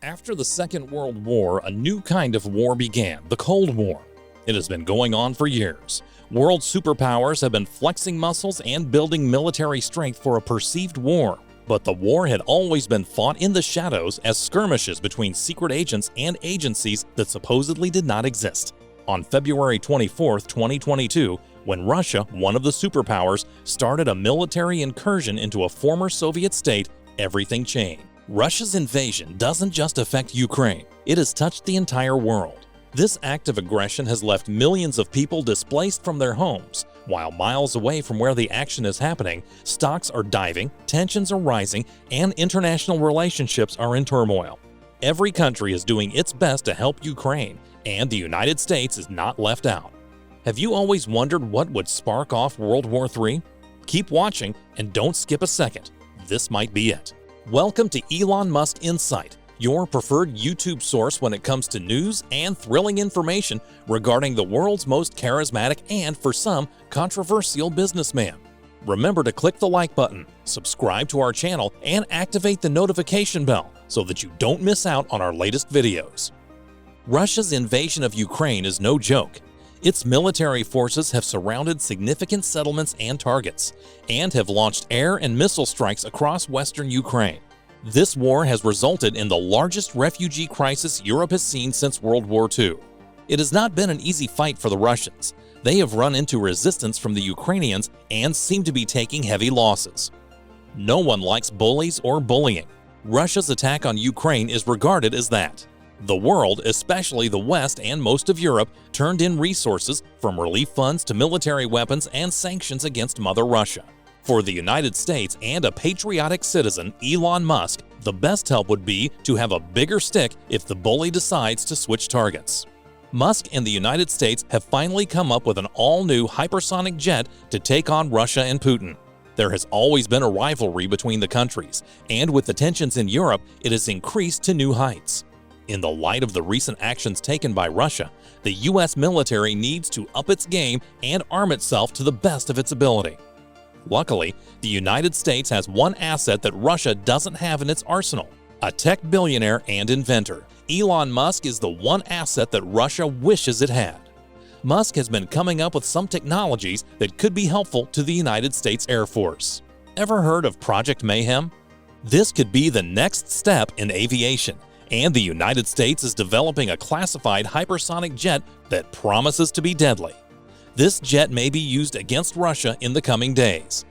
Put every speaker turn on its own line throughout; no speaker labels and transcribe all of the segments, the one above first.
After the Second World War, a new kind of war began, the Cold War. It has been going on for years. World superpowers have been flexing muscles and building military strength for a perceived war. But the war had always been fought in the shadows as skirmishes between secret agents and agencies that supposedly did not exist. On February 24, 2022, when Russia, one of the superpowers, started a military incursion into a former Soviet state, everything changed. Russia's invasion doesn't just affect Ukraine, it has touched the entire world. This act of aggression has left millions of people displaced from their homes, while miles away from where the action is happening, stocks are diving, tensions are rising, and international relationships are in turmoil. Every country is doing its best to help Ukraine, and the United States is not left out. Have you always wondered what would spark off World War III? Keep watching and don't skip a second. This might be it. Welcome to Elon Musk Insight, your preferred YouTube source when it comes to news and thrilling information regarding the world's most charismatic and, for some, controversial businessman. Remember to click the like button, subscribe to our channel, and activate the notification bell so that you don't miss out on our latest videos. Russia's invasion of Ukraine is no joke. Its military forces have surrounded significant settlements and targets, and have launched air and missile strikes across western Ukraine. This war has resulted in the largest refugee crisis Europe has seen since World War II. It has not been an easy fight for the Russians. They have run into resistance from the Ukrainians and seem to be taking heavy losses. No one likes bullies or bullying. Russia's attack on Ukraine is regarded as that. The world, especially the West and most of Europe, turned in resources from relief funds to military weapons and sanctions against Mother Russia. For the United States and a patriotic citizen, Elon Musk, the best help would be to have a bigger stick if the bully decides to switch targets. Musk and the United States have finally come up with an all-new hypersonic jet to take on Russia and Putin. There has always been a rivalry between the countries, and with the tensions in Europe, it has increased to new heights. In the light of the recent actions taken by Russia, the U.S. military needs to up its game and arm itself to the best of its ability. Luckily, the United States has one asset that Russia doesn't have in its arsenal: a tech billionaire and inventor. Elon Musk is the one asset that Russia wishes it had. Musk has been coming up with some technologies that could be helpful to the United States Air Force. Ever heard of Project Mayhem? This could be the next step in aviation, and the United States is developing a classified hypersonic jet that promises to be deadly. This jet may be used against Russia in the coming days.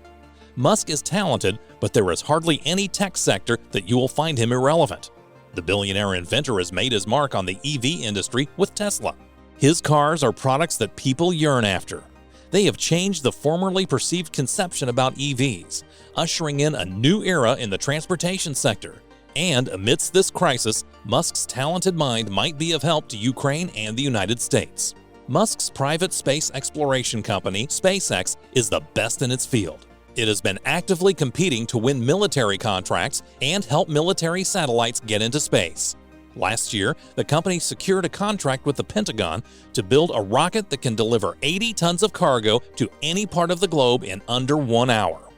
Musk is talented, but there is hardly any tech sector that you will find him irrelevant. The billionaire inventor has made his mark on the EV industry with Tesla. His cars are products that people yearn after. They have changed the formerly perceived conception about EVs, ushering in a new era in the transportation sector. And amidst this crisis, Musk's talented mind might be of help to Ukraine and the United States. Musk's private space exploration company, SpaceX, is the best in its field. It has been actively competing to win military contracts and help military satellites get into space. Last year, the company secured a contract with the Pentagon to build a rocket that can deliver 80 tons of cargo to any part of the globe in under 1 hour.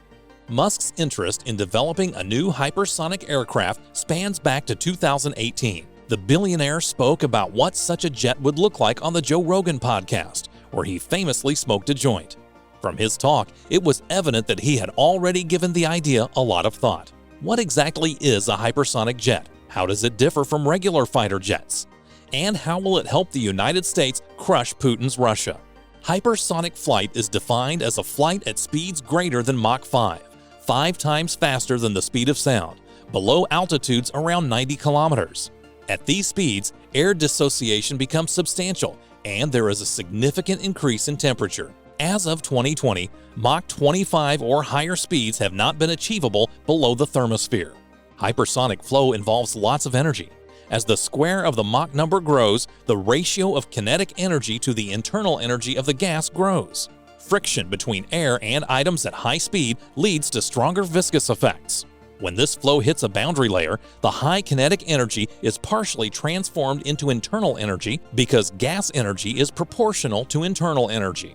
Musk's interest in developing a new hypersonic aircraft spans back to 2018. The billionaire spoke about what such a jet would look like on the Joe Rogan podcast, where he famously smoked a joint. From his talk, it was evident that he had already given the idea a lot of thought. What exactly is a hypersonic jet? How does it differ from regular fighter jets? And how will it help the United States crush Putin's Russia? Hypersonic flight is defined as a flight at speeds greater than Mach 5 times faster than the speed of sound, below altitudes around 90 kilometers. At these speeds, air dissociation becomes substantial, and there is a significant increase in temperature. As of 2020, Mach 25 or higher speeds have not been achievable below the thermosphere. Hypersonic flow involves lots of energy. As the square of the Mach number grows, the ratio of kinetic energy to the internal energy of the gas grows. Friction between air and items at high speed leads to stronger viscous effects. When this flow hits a boundary layer, the high kinetic energy is partially transformed into internal energy because gas energy is proportional to internal energy.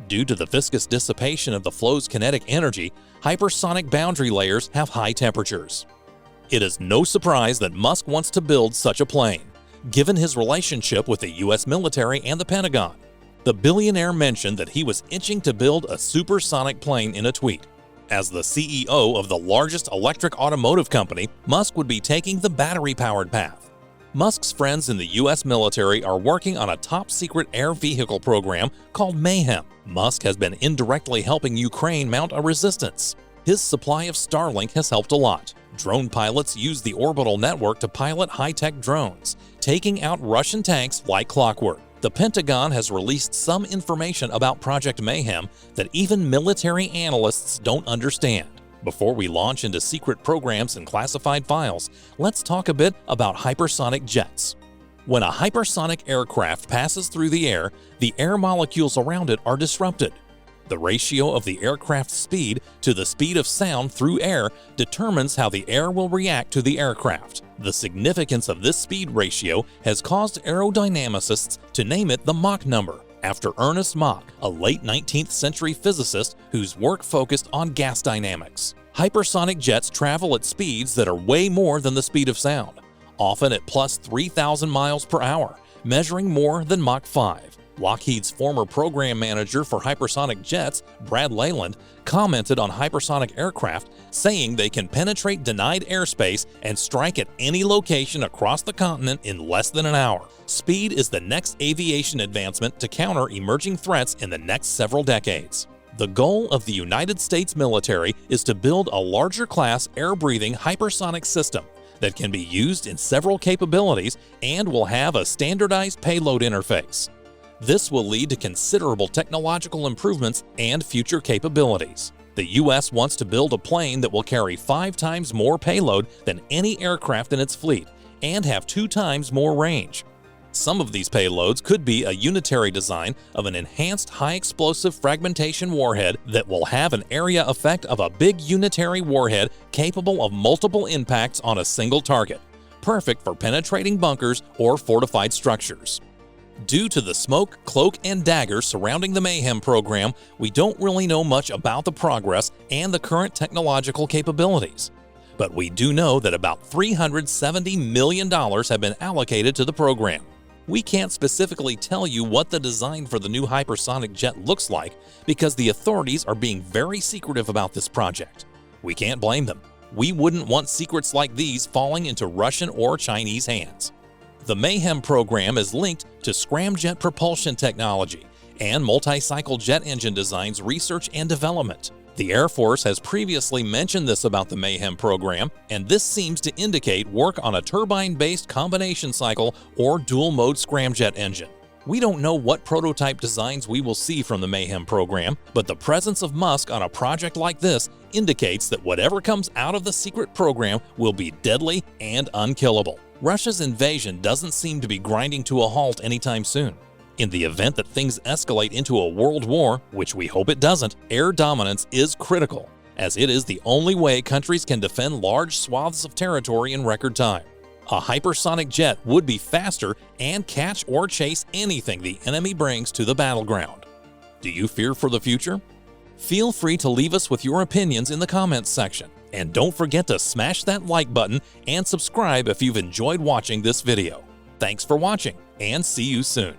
Due to the viscous dissipation of the flow's kinetic energy, hypersonic boundary layers have high temperatures. It is no surprise that Musk wants to build such a plane, given his relationship with the U.S. military and the Pentagon. The billionaire mentioned that he was itching to build a supersonic plane in a tweet. As the CEO of the largest electric automotive company, Musk would be taking the battery-powered path. Musk's friends in the U.S. military are working on a top-secret air vehicle program called Mayhem. Musk has been indirectly helping Ukraine mount a resistance. His supply of Starlink has helped a lot. Drone pilots use the orbital network to pilot high-tech drones, taking out Russian tanks like clockwork. The Pentagon has released some information about Project Mayhem that even military analysts don't understand. Before we launch into secret programs and classified files, let's talk a bit about hypersonic jets. When a hypersonic aircraft passes through the air molecules around it are disrupted. The ratio of the aircraft's speed to the speed of sound through air determines how the air will react to the aircraft. The significance of this speed ratio has caused aerodynamicists to name it the Mach number, after Ernest Mach, a late 19th century physicist whose work focused on gas dynamics. Hypersonic jets travel at speeds that are way more than the speed of sound, often at plus 3,000 miles per hour, measuring more than Mach 5. Lockheed's former program manager for hypersonic jets, Brad Leyland, commented on hypersonic aircraft, saying they can penetrate denied airspace and strike at any location across the continent in less than an hour. Speed is the next aviation advancement to counter emerging threats in the next several decades. The goal of the United States military is to build a larger class air-breathing hypersonic system that can be used in several capabilities and will have a standardized payload interface. This will lead to considerable technological improvements and future capabilities. The U.S. wants to build a plane that will carry 5 times more payload than any aircraft in its fleet and have 2 times more range. Some of these payloads could be a unitary design of an enhanced high-explosive fragmentation warhead that will have an area effect of a big unitary warhead capable of multiple impacts on a single target, perfect for penetrating bunkers or fortified structures. Due to the smoke, cloak, and dagger surrounding the Mayhem program, we don't really know much about the progress and the current technological capabilities. But we do know that about $370 million have been allocated to the program. We can't specifically tell you what the design for the new hypersonic jet looks like because the authorities are being very secretive about this project. We can't blame them. We wouldn't want secrets like these falling into Russian or Chinese hands. The Mayhem program is linked to scramjet propulsion technology and multi-cycle jet engine designs research and development. The Air Force has previously mentioned this about the Mayhem program, and this seems to indicate work on a turbine-based combination cycle or dual-mode scramjet engine. We don't know what prototype designs we will see from the Mayhem program, but the presence of Musk on a project like this indicates that whatever comes out of the secret program will be deadly and unkillable. Russia's invasion doesn't seem to be grinding to a halt anytime soon. In the event that things escalate into a world war, which we hope it doesn't, air dominance is critical, as it is the only way countries can defend large swaths of territory in record time. A hypersonic jet would be faster and catch or chase anything the enemy brings to the battleground. Do you fear for the future? Feel free to leave us with your opinions in the comments section. And don't forget to smash that like button and subscribe if you've enjoyed watching this video. Thanks for watching, and see you soon.